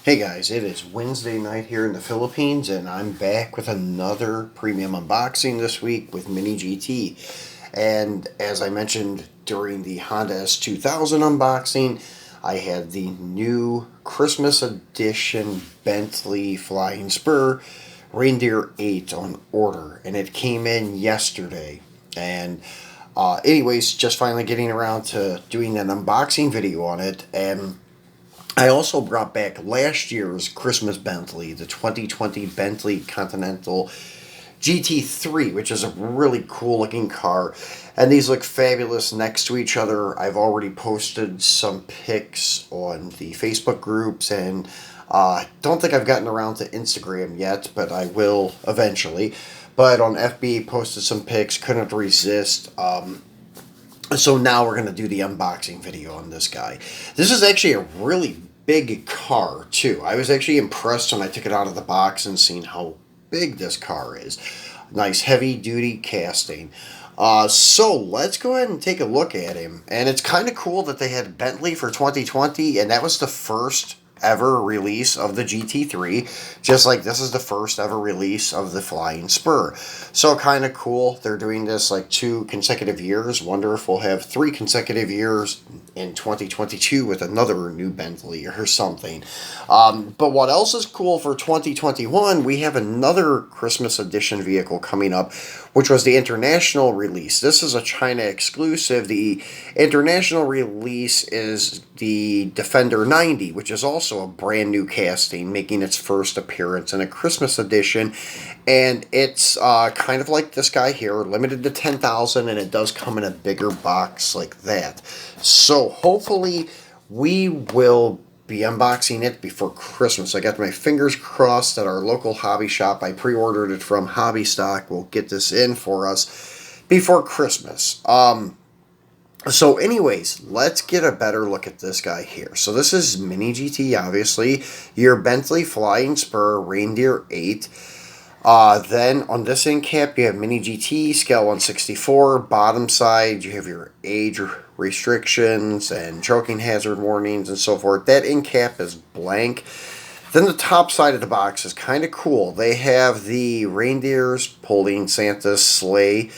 Hey guys, it is Wednesday night here in the Philippines, and I'm back with another premium unboxing this week with MiniGT. And as I mentioned during the Honda S2000 unboxing, I had the new Christmas edition Bentley Flying Spur Reindeer 8 on order, and it came in yesterday. And anyways, just finally getting around to doing an unboxing video on it, and I also brought back last year's Christmas Bentley, the 2020 Bentley Continental GT3, which is a really cool looking car. And these look fabulous next to each other. I've already posted some pics on the Facebook groups, and don't think I've gotten around to Instagram yet, but I will eventually. But on FB, posted some pics, couldn't resist. So now we're going to do the unboxing video on this guy. This is actually a really big car, too. I was actually impressed when I took it out of the box and seen how big this car is. Nice heavy-duty casting. So let's go ahead and take a look at him. And it's kind of cool that they had Bentley for 2020, and that was the first ever release of the GT3, just like this is the first ever release of the Flying Spur. So kind of cool. They're doing this like 2 consecutive years. Wonder if we'll have 3 consecutive years in 2022 with another new Bentley or something. But what else is cool for 2021, we have another Christmas edition vehicle coming up, which was the international release. This is a China exclusive. The international release is the Defender 90, which is also a brand new casting, making its first appearance in a Christmas edition. And it's kind of like this guy here, limited to 10,000, and it does come in a bigger box like that. So hopefully we will be unboxing it before Christmas. I got my fingers crossed that our local hobby shop, I pre-ordered it from Hobby Stock, will get this in for us before Christmas. So anyways, let's get a better look at this guy here. So this is MiniGT, obviously, your Bentley Flying Spur Reindeer 8. Then on this end cap, you have MiniGT, scale 164. Bottom side, you have your age restrictions and choking hazard warnings and so forth. That end cap is blank. Then the top side of the box is kind of cool. They have the reindeers pulling Santa's sleigh.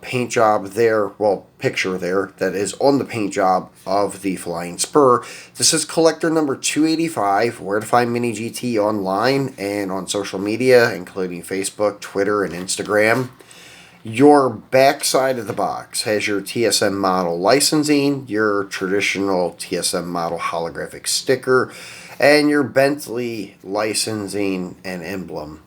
Paint job there, well, picture there, that is on the paint job of the Flying Spur. This is collector number 285. Where to find MiniGT online and on social media, including Facebook, Twitter, and Instagram. Your back side of the box has your TSM model licensing, your traditional TSM model holographic sticker, and your Bentley licensing and emblem.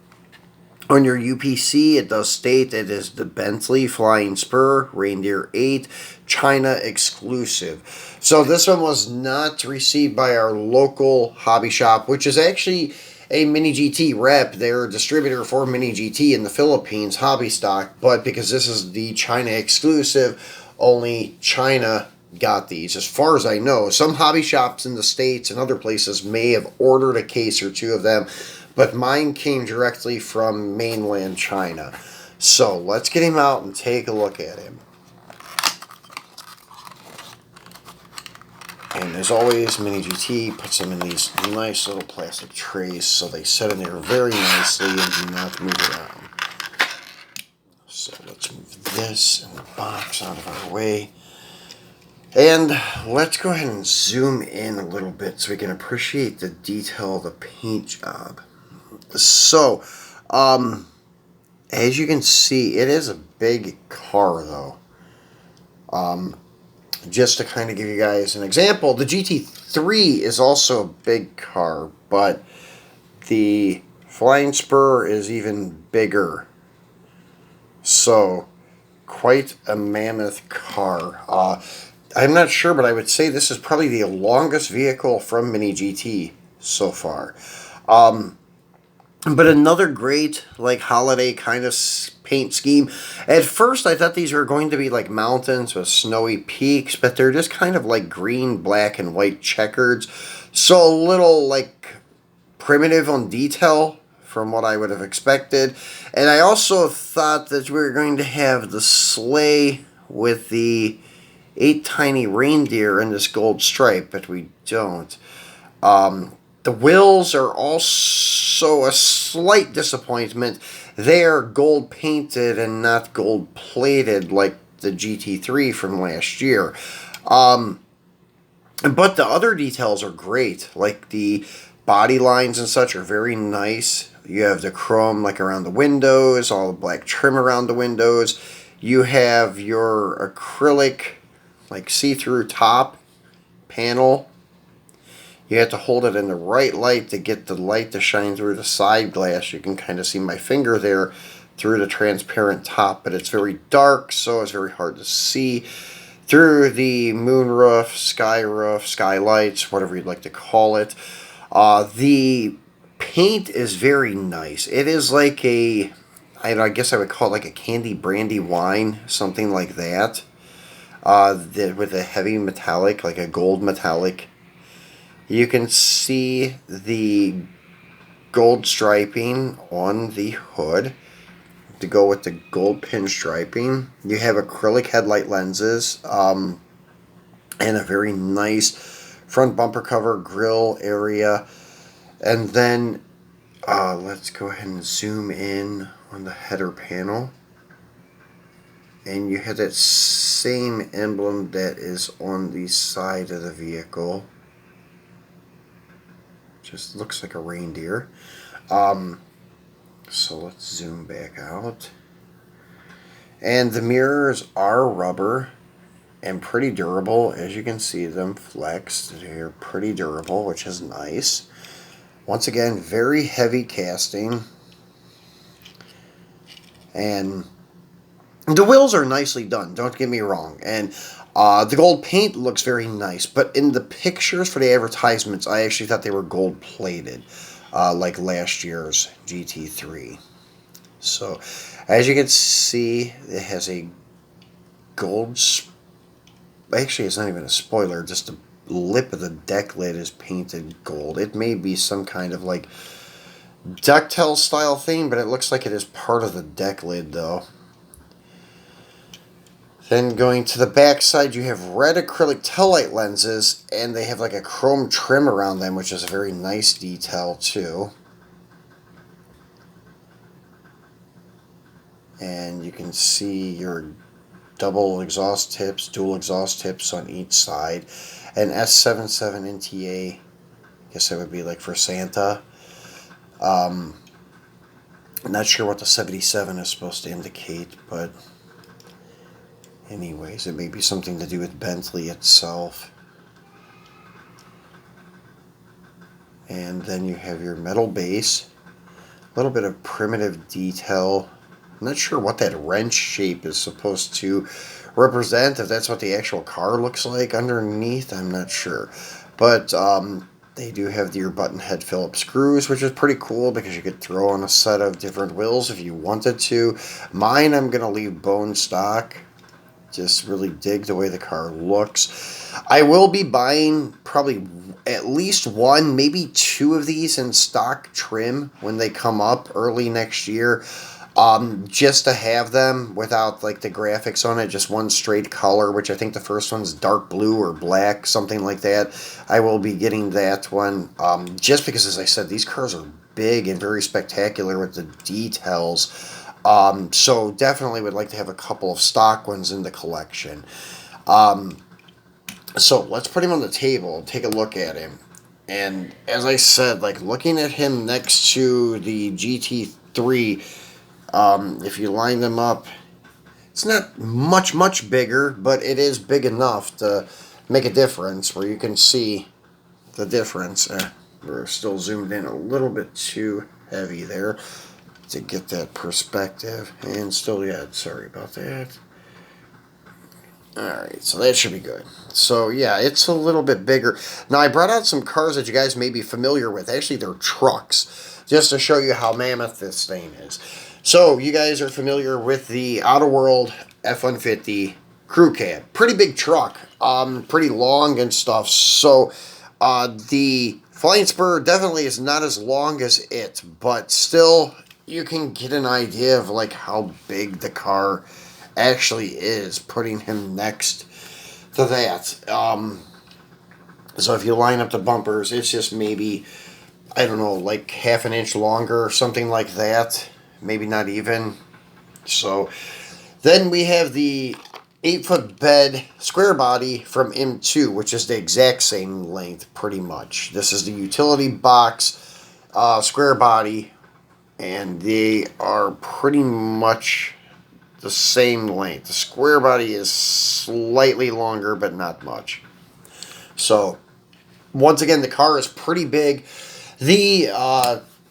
On your UPC, it does state it is the Bentley Flying Spur Reindeer 8 China exclusive. So this one was not received by our local hobby shop, which is actually a MiniGT rep. They're a distributor for MiniGT in the Philippines, Hobby Stock, but because this is the China exclusive, only China got these. As far as I know, some hobby shops in the States and other places may have ordered a case or two of them, but mine came directly from mainland China. So let's get him out and take a look at him. And as always, MiniGT puts them in these nice little plastic trays so they set in there very nicely and do not move around. So let's move this and the box out of our way. And let's go ahead and zoom in a little bit so we can appreciate the detail of the paint job. So, as you can see, it is a big car, though. Just to kind of give you guys an example, the GT3 is also a big car, but the Flying Spur is even bigger. So, quite a mammoth car. I'm not sure, but I would say this is probably the longest vehicle from MiniGT so far. But another great, like, holiday kind of paint scheme. At first, I thought these were going to be like mountains with snowy peaks, but they're just kind of like green, black, and white checkers. So a little, like, primitive on detail from what I would have expected. And I also thought that we were going to have the sleigh with the 8 tiny reindeer in this gold stripe, but we don't. The wheels are also a slight disappointment. They are gold painted and not gold plated like the GT3 from last year. But the other details are great, like the body lines and such are very nice. You have the chrome like around the windows, all the black trim around the windows. You have your acrylic like see-through top panel. You have to hold it in the right light to get the light to shine through the side glass. You can kind of see my finger there through the transparent top, but it's very dark, so it's very hard to see through the moonroof, sky roof, skylights, whatever you'd like to call it. The paint is very nice. It is like I guess I would call it like a candy brandy wine, something like that. With a heavy metallic, like a gold metallic. You can see the gold striping on the hood to go with the gold pinstriping. You have acrylic headlight lenses and a very nice front bumper cover grille area. And then let's go ahead and zoom in on the header panel. And you have that same emblem that is on the side of the vehicle. Just looks like a reindeer. So let's zoom back out. And the mirrors are rubber and pretty durable. As you can see them flexed. They're pretty durable, which is nice. Once again, very heavy casting. And the wheels are nicely done, don't get me wrong. And the gold paint looks very nice. But in the pictures for the advertisements, I actually thought they were gold plated. Like last year's GT3. So, as you can see, it has a gold... Actually, it's not even a spoiler. Just the lip of the deck lid is painted gold. It may be some kind of like ducktail style thing, but it looks like it is part of the deck lid, though. Then going to the back side, you have red acrylic taillight lenses, and they have like a chrome trim around them, which is a very nice detail too. And you can see your double exhaust tips, dual exhaust tips on each side. And S77 NTA, I guess that would be like for Santa. I'm not sure what the 77 is supposed to indicate, but anyways, it may be something to do with Bentley itself. And then you have your metal base. A little bit of primitive detail. I'm not sure what that wrench shape is supposed to represent. If that's what the actual car looks like underneath, I'm not sure. But they do have your button head Phillips screws, which is pretty cool because you could throw on a set of different wheels if you wanted to. Mine, I'm going to leave bone stock. Just really dig the way the car looks. I will be buying probably at least one, maybe two of these in stock trim when they come up early next year. Just to have them without like the graphics on it, just one straight color, which I think the first one's dark blue or black, something like that. I will be getting that one, just because, as I said, these cars are big and very spectacular with the details. So definitely would like to have a couple of stock ones in the collection. So let's put him on the table and take a look at him. And as I said, like looking at him next to the GT3, if you line them up, it's not much bigger, but it is big enough to make a difference where you can see the difference. We're still zoomed in a little bit too heavy there to get that perspective. And still, yeah, sorry about that. Alright, so that should be good. So, yeah, it's a little bit bigger. Now, I brought out some cars that you guys may be familiar with. Actually, they're trucks, just to show you how mammoth this thing is. So, you guys are familiar with the Outer World F-150 crew cab. Pretty big truck, pretty long and stuff. So, the Flying Spur definitely is not as long as it, but still, you can get an idea of like how big the car actually is, putting him next to that. So if you line up the bumpers, it's just maybe I don't know, like half an inch longer or something like that. Maybe not even. So then we have the 8-foot bed square body from M2, which is the exact same length pretty much. This is the utility box square body, and they are pretty much the same length. The square body is slightly longer, but not much. So once again, the car is pretty big. The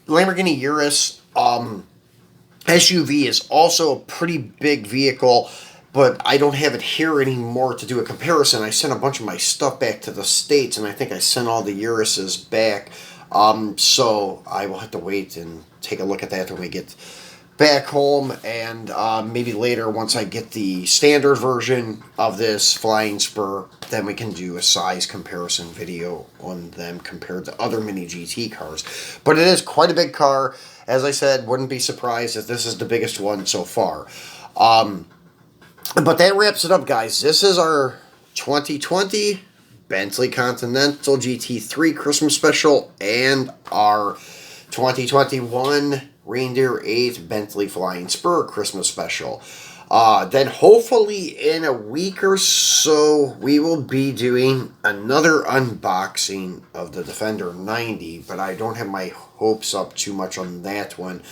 Lamborghini Urus SUV is also a pretty big vehicle, but I don't have it here anymore to do a comparison. I sent a bunch of my stuff back to the States, and I think I sent all the Uruses back. So I will have to wait and take a look at that when we get back home, and maybe later once I get the standard version of this Flying Spur, then we can do a size comparison video on them compared to other Mini GT cars. But it is quite a big car. As I said, wouldn't be surprised if this is the biggest one so far. But that wraps it up, guys. This is our 2020 Bentley Continental GT3 Christmas Special and our 2021 Reindeer 8 Bentley Flying Spur Christmas Special. Then hopefully in a week or so, we will be doing another unboxing of the Defender 90, but I don't have my hopes up too much on that one.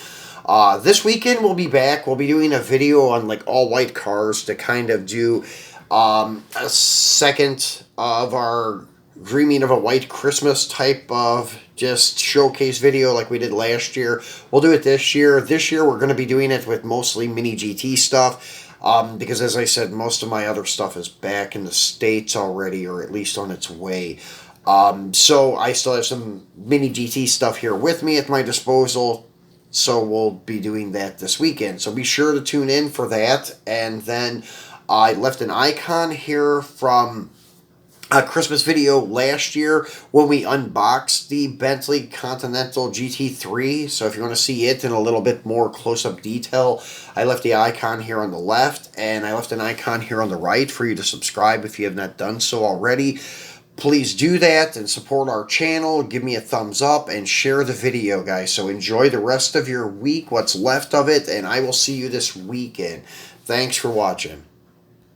This weekend we'll be back. We'll be doing a video on like all white cars to kind of do a second of our Dreaming of a White Christmas type of just showcase video like we did last year. We'll do it this year. This year we're going to be doing it with mostly Mini GT stuff because, as I said, most of my other stuff is back in the States already, or at least on its way. So I still have some Mini GT stuff here with me at my disposal, so we'll be doing that this weekend. So be sure to tune in for that. And then I left an icon here from a Christmas video last year when we unboxed the Bentley Continental GT3. So if you want to see it in a little bit more close-up detail, I left the icon here on the left, and I left an icon here on the right for you to subscribe if you have not done so already. Please do that and support our channel. Give me a thumbs up and share the video, guys. So enjoy the rest of your week, what's left of it, and I will see you this weekend. Thanks for watching.